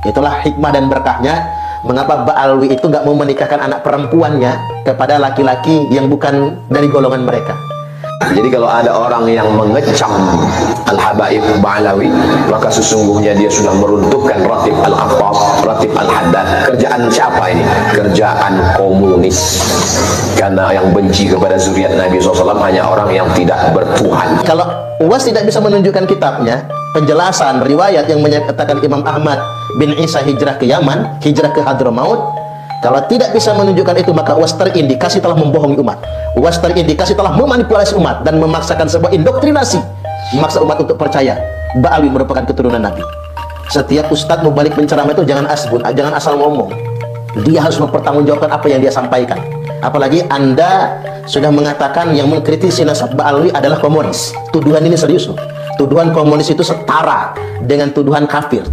Itulah hikmah dan berkahnya mengapa Ba'alwi itu nggak mau menikahkan anak perempuannya kepada laki-laki yang bukan dari golongan mereka. Jadi kalau ada orang yang mengecam Al-Habaib Ba'alawi, maka sesungguhnya dia sudah meruntuhkan Ratib Al-Affaf, Ratib Al-Haddad. Kerjaan siapa ini? Kerjaan komunis. Karena yang benci kepada zuriat Nabi SAW hanya orang yang tidak bertuhan. Kalau UAS tidak bisa menunjukkan kitabnya, penjelasan riwayat yang menyatakan Imam Ahmad bin Isa hijrah ke Yaman, hijrah ke Hadramaut, kalau tidak bisa menunjukkan itu, maka UAS terindikasi telah membohongi umat. UAS terindikasi telah memanipulasi umat dan memaksakan sebuah indoktrinasi, memaksa umat untuk percaya Ba'alwi merupakan keturunan Nabi. Setiap ustadz mau balik penceramah itu jangan asal ngomong. Dia harus mempertanggungjawabkan apa yang dia sampaikan. Apalagi Anda sudah mengatakan yang mengkritisi nasab Ba'alwi adalah komunis. Tuduhan ini serius loh. Tuduhan komunis itu setara dengan tuduhan kafir.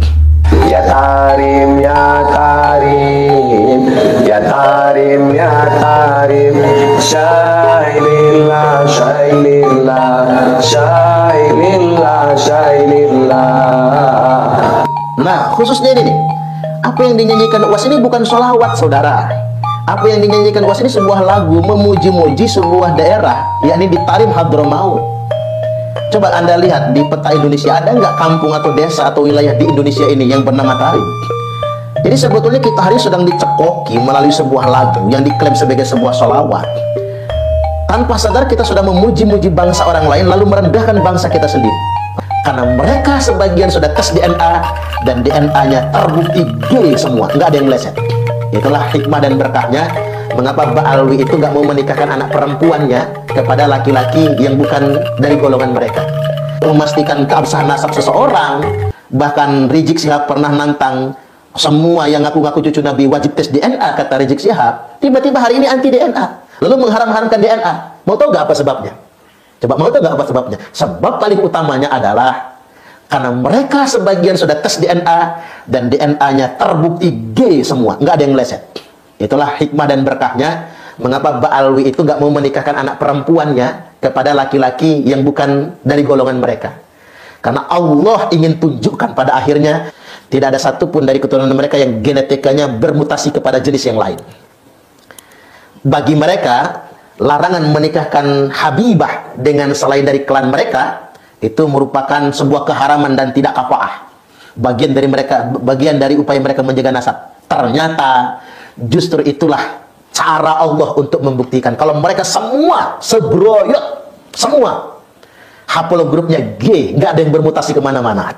Ya Karim, Ya Karim, Ya Karim, Ya Karim, Syailillah, Syailillah, Syailillah, Syailillah. Nah, khususnya ini nih, apa yang dinyanyikan UAS ini bukan sholawat, saudara. Apa yang dinyanyikan UAS ini sebuah lagu memuji-muji sebuah daerah, yakni di Tarim Hadramaut. Coba Anda lihat di peta Indonesia, ada nggak kampung atau desa atau wilayah di Indonesia ini yang bernama Tarim? Jadi sebetulnya kita hari sedang dicekoki melalui sebuah lagu yang diklaim sebagai sebuah sholawat. Tanpa sadar kita sudah memuji-muji bangsa orang lain lalu merendahkan bangsa kita sendiri. Karena mereka sebagian sudah tes DNA dan DNA-nya terbukti G semua, nggak ada yang meleset. Itulah hikmah dan berkahnya mengapa Ba'alwi itu nggak mau menikahkan anak perempuannya kepada laki-laki yang bukan dari golongan mereka. Memastikan keabsahan nasab seseorang, bahkan Rizik Syihab pernah nantang semua yang ngaku-ngaku cucu Nabi wajib tes DNA, kata Rizik Syihab. Tiba-tiba hari ini anti DNA, lalu mengharam-haramkan DNA. Mau tahu nggak apa sebabnya? Coba mau tahu nggak apa sebabnya? Sebab paling utamanya adalah karena mereka sebagian sudah tes DNA dan DNA-nya terbukti G semua, nggak ada yang meleset. Itulah hikmah dan berkahnya mengapa Ba'alwi itu nggak mau menikahkan anak perempuannya kepada laki-laki yang bukan dari golongan mereka. Karena Allah ingin tunjukkan pada akhirnya tidak ada satupun dari keturunan mereka yang genetikanya bermutasi kepada jenis yang lain. Bagi mereka, larangan menikahkan Habibah dengan selain dari klan mereka itu merupakan sebuah keharaman dan tidak kafaah. Bagian dari upaya mereka menjaga nasab. Ternyata justru itulah cara Allah untuk membuktikan kalau mereka semua sebroyot, semua haplogrupnya G, nggak ada yang bermutasi kemana-mana.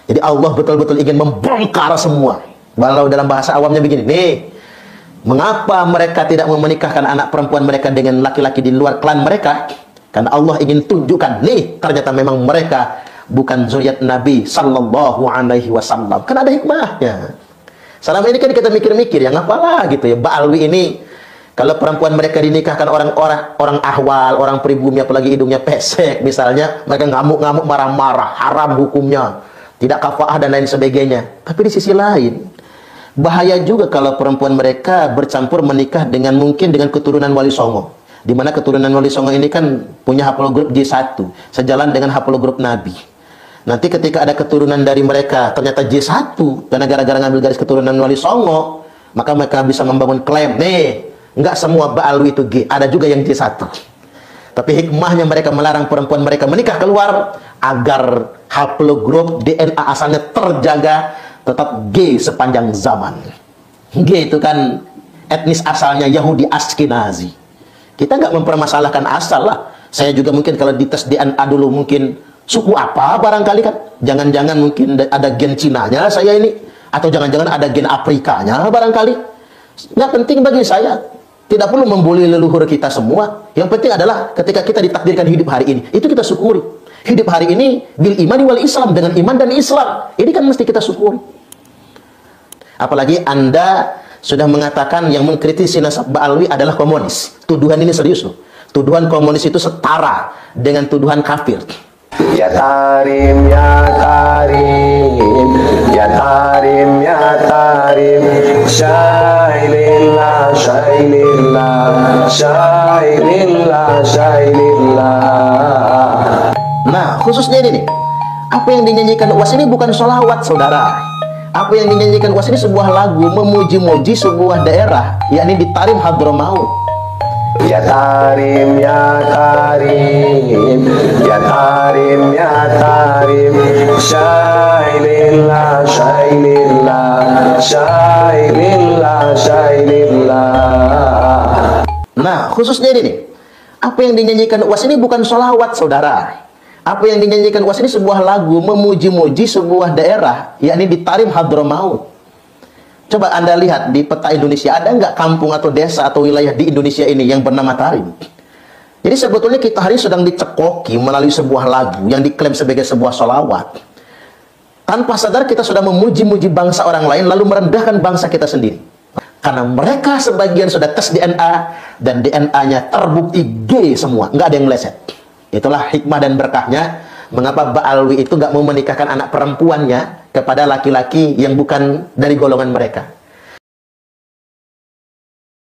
Jadi Allah betul-betul ingin membongkar semua. Walau dalam bahasa awamnya begini, nih, mengapa mereka tidak mau menikahkan anak perempuan mereka dengan laki-laki di luar klan mereka? Karena Allah ingin tunjukkan, nih, ternyata memang mereka bukan zuriat Nabi Sallallahu Alaihi Wasallam. Kan ada hikmahnya. Selama ini kan kita mikir-mikir, ya ngapalah gitu ya, Ba'alwi ini kalau perempuan mereka dinikahkan orang ahwal, orang pribumi, apalagi hidungnya pesek misalnya, mereka ngamuk-ngamuk, marah-marah, haram hukumnya, tidak kafaah dan lain sebagainya. Tapi di sisi lain, bahaya juga kalau perempuan mereka bercampur menikah dengan mungkin dengan keturunan Wali Songo. Di mana keturunan Wali Songo ini kan punya haplogrup J1, sejalan dengan haplogrup Nabi. Nanti ketika ada keturunan dari mereka ternyata J1, karena gara-gara ngambil garis keturunan Wali Songo, maka mereka bisa membangun klaim, nih, nggak semua Ba'alwi itu G, ada juga yang J1. Tapi hikmahnya mereka melarang perempuan mereka menikah keluar agar haplogrup DNA asalnya terjaga tetap G sepanjang zaman. G itu kan etnis asalnya Yahudi Ashkenazi. Kita nggak mempermasalahkan asal lah. Saya juga mungkin kalau dites DNA dulu mungkin suku apa barangkali kan. Jangan-jangan mungkin ada gen Cinanya saya ini. Atau jangan-jangan ada gen Afrikanya barangkali. Nggak penting bagi saya. Tidak perlu membuli leluhur kita semua. Yang penting adalah ketika kita ditakdirkan hidup hari ini, itu kita syukuri. Hidup hari ini bil imani wal Islam, dengan iman dan Islam. Ini kan mesti kita syukuri. Apalagi Anda sudah mengatakan yang mengkritisi nasab Ba'alwi adalah komunis. Tuduhan ini serius loh. Tuduhan komunis itu setara dengan tuduhan kafir. Ya Karim, Ya Karim, Ya Karim, Ya Karim, Syailillah, Syailillah, Syailillah, Syailillah. Nah, khususnya ini nih, apa yang dinyanyikan UAS ini bukan sholawat, saudara. Apa yang dinyanyikan UAS ini sebuah lagu memuji-muji sebuah daerah, yakni di Tarim Hadramaut. Ya Tarim, ya Tarim, ya Tarim, ya Tarim, Syailillah, Syailillah, Syailillah, Syailillah. Nah, khususnya ini nih, apa yang dinyanyikan UAS ini bukan sholawat, saudara. Apa yang dinyanyikan UAS ini sebuah lagu memuji-muji sebuah daerah, yakni di Tarim Hadramaut. Coba Anda lihat di peta Indonesia, ada nggak kampung atau desa atau wilayah di Indonesia ini yang bernama Tarim? Jadi sebetulnya kita hari ini sedang dicekoki melalui sebuah lagu yang diklaim sebagai sebuah sholawat. Tanpa sadar kita sudah memuji-muji bangsa orang lain, lalu merendahkan bangsa kita sendiri. Karena mereka sebagian sudah tes DNA, dan DNA-nya terbukti G semua, nggak ada yang meleset. Itulah hikmah dan berkahnya mengapa Mbak Alwi itu nggak mau menikahkan anak perempuannya kepada laki-laki yang bukan dari golongan mereka.